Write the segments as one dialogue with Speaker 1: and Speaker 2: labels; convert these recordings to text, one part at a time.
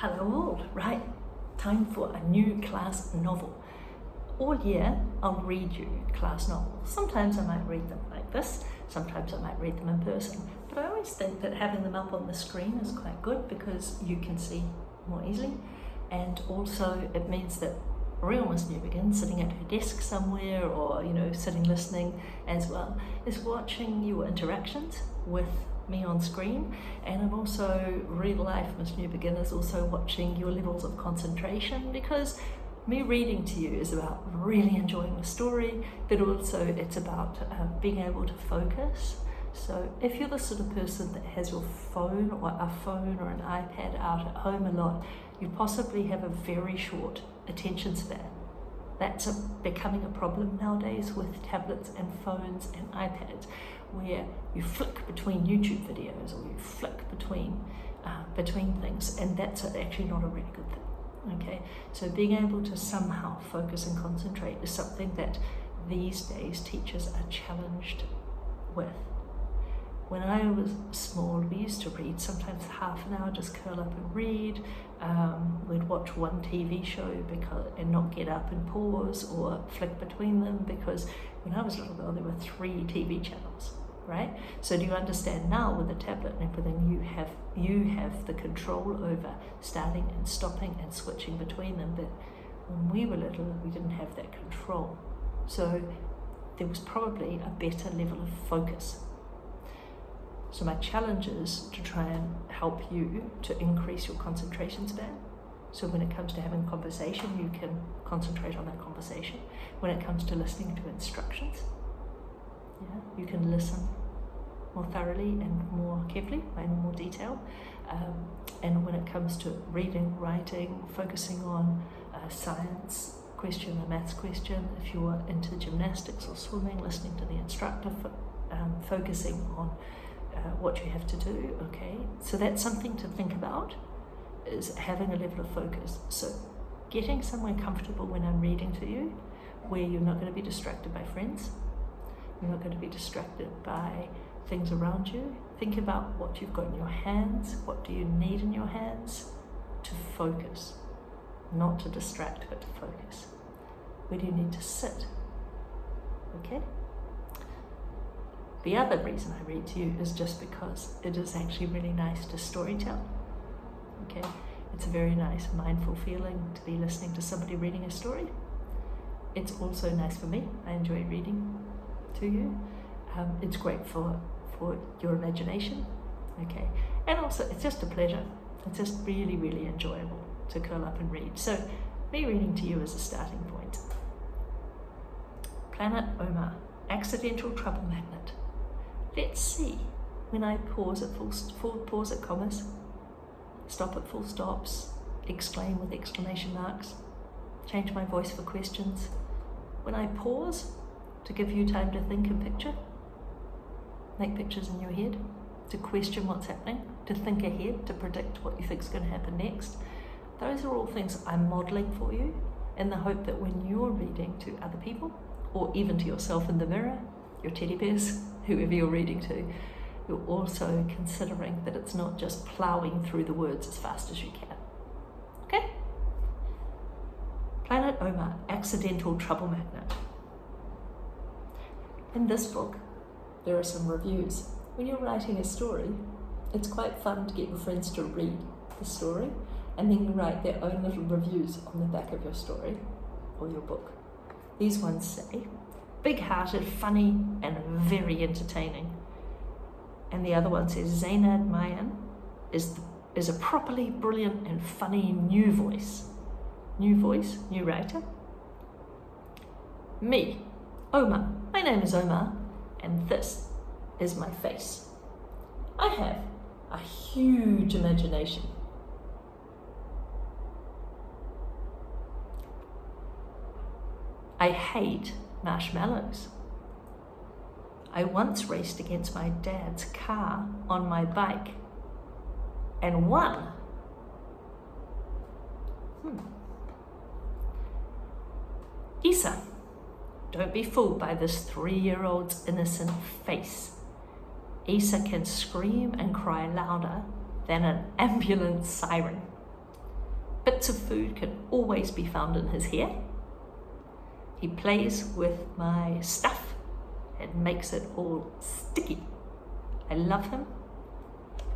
Speaker 1: Hello all, right, time for a new class novel. All year I'll read you class novels. Sometimes I might read them like this, sometimes I might read them in person, but I always think that having them up on the screen is quite good because you can see more easily, and also it means that real Miss Newbegin sitting at her desk somewhere, or sitting listening as well, is watching your interactions with me on screen, and also real life Miss Newbegin is also watching your levels of concentration, because me reading to you is about really enjoying the story, but also it's about being able to focus. So if you're the sort of person that has your phone or an iPad out at home a lot, you possibly have a very short attention span. That's becoming a problem nowadays with tablets and phones and iPads, where you flick between YouTube videos or you flick between things, and that's actually not a really good thing. Okay, so being able to somehow focus and concentrate is something that these days teachers are challenged with. When I was small, we used to read sometimes half an hour, just curl up and read. We'd watch one TV show and not get up and pause or flick between them, because when I was a little girl, there were 3 TV channels, right? So do you understand now with the tablet and everything, you have the control over starting and stopping and switching between them, that when we were little, we didn't have that control. So there was probably a better level of focus. So my challenge is to try and help you to increase your concentration span. So when it comes to having a conversation, you can concentrate on that conversation. When it comes to listening to instructions, you can listen more thoroughly and more carefully, in more detail. And when it comes to reading, writing, focusing on a science question, a maths question, if you're into gymnastics or swimming, listening to the instructor, focusing on what you have to do, okay? So that's something to think about, is having a level of focus. So getting somewhere comfortable when I'm reading to you, where you're not going to be distracted by friends, you're not going to be distracted by things around you. Think about what you've got in your hands, what do you need in your hands to focus, not to distract, but to focus. Where do you need to sit, okay? The other reason I read to you is just because it is actually really nice to storytell, okay? It's a very nice, mindful feeling to be listening to somebody reading a story. It's also nice for me. I enjoy reading to you. It's great for your imagination, okay? And also, it's just a pleasure. It's just really, really enjoyable to curl up and read. So, me reading to you is a starting point. Planet Omar, Accidental Trouble Magnet. Let's see, when I pause at pause at commas, stop at full stops, exclaim with exclamation marks, change my voice for questions. When I pause to give you time to think and picture, make pictures in your head, to question what's happening, to think ahead, to predict what you think is going to happen next. Those are all things I'm modeling for you, in the hope that when you're reading to other people, or even to yourself in the mirror, your teddy bears, whoever you're reading to, you're also considering that it's not just ploughing through the words as fast as you can. Okay? Planet Omar, Accidental Trouble Magnet. In this book, there are some reviews. When you're writing a story, it's quite fun to get your friends to read the story and then write their own little reviews on the back of your story or your book. These ones say, big-hearted, funny, and very entertaining. And the other one says, Zainab Mayan is a properly brilliant and funny new voice. New voice, new writer. Me, Omar. My name is Omar, and this is my face. I have a huge imagination. I hate marshmallows. I once raced against my dad's car on my bike and won. Isa, don't be fooled by this 3-year-old's innocent face. Isa can scream and cry louder than an ambulance siren. Bits of food can always be found in his hair. He plays with my stuff and makes it all sticky. I love him,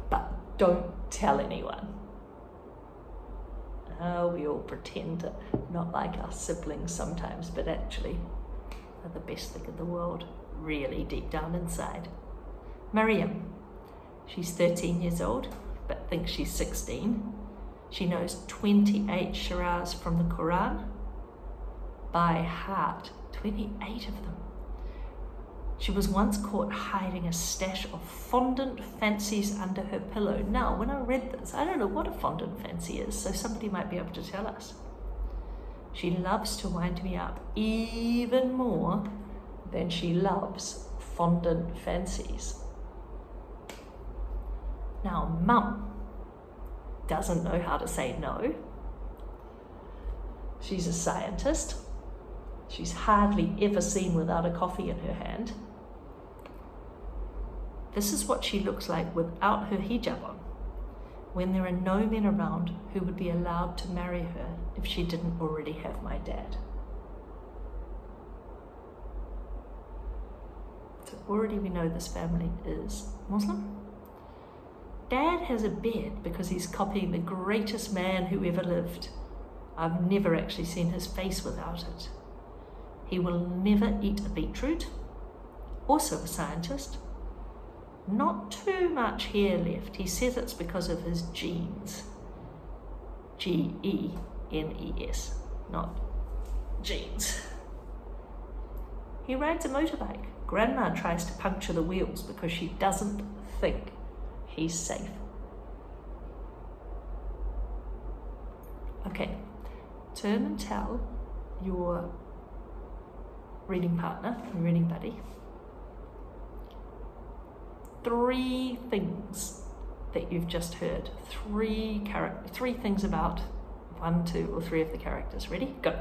Speaker 1: but don't tell anyone. We all pretend to not like our siblings sometimes, but actually are the best thing in the world, really deep down inside. Miriam, she's 13 years old, but thinks she's 16. She knows 28 surahs from the Quran by heart, 28 of them. She was once caught hiding a stash of fondant fancies under her pillow. Now, when I read this, I don't know what a fondant fancy is, so somebody might be able to tell us. She loves to wind me up even more than she loves fondant fancies. Now, Mum doesn't know how to say no. She's a scientist. She's hardly ever seen without a coffee in her hand. This is what she looks like without her hijab on, when there are no men around who would be allowed to marry her if she didn't already have my dad. So already we know this family is Muslim. Dad has a beard because he's copying the greatest man who ever lived. I've never actually seen his face without it. He will never eat a beetroot. Also a scientist. Not too much hair left. He says it's because of his genes. G-E-N-E-S, not jeans. He rides a motorbike. Grandma tries to puncture the wheels because she doesn't think he's safe. Okay, turn and tell your reading partner and reading buddy 3 things that you've just heard. 3 things about 1, 2, or 3 of the characters. Ready? Go.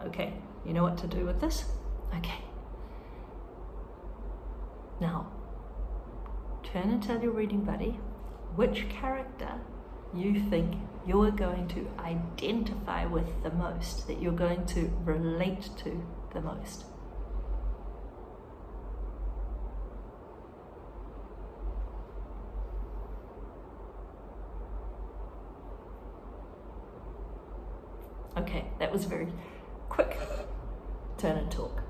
Speaker 1: Okay, you know what to do with this? Okay. Now, turn and tell your reading buddy which character you think you're going to identify with the most, that you're going to relate to the most. Okay, that was very quick. Turn and talk.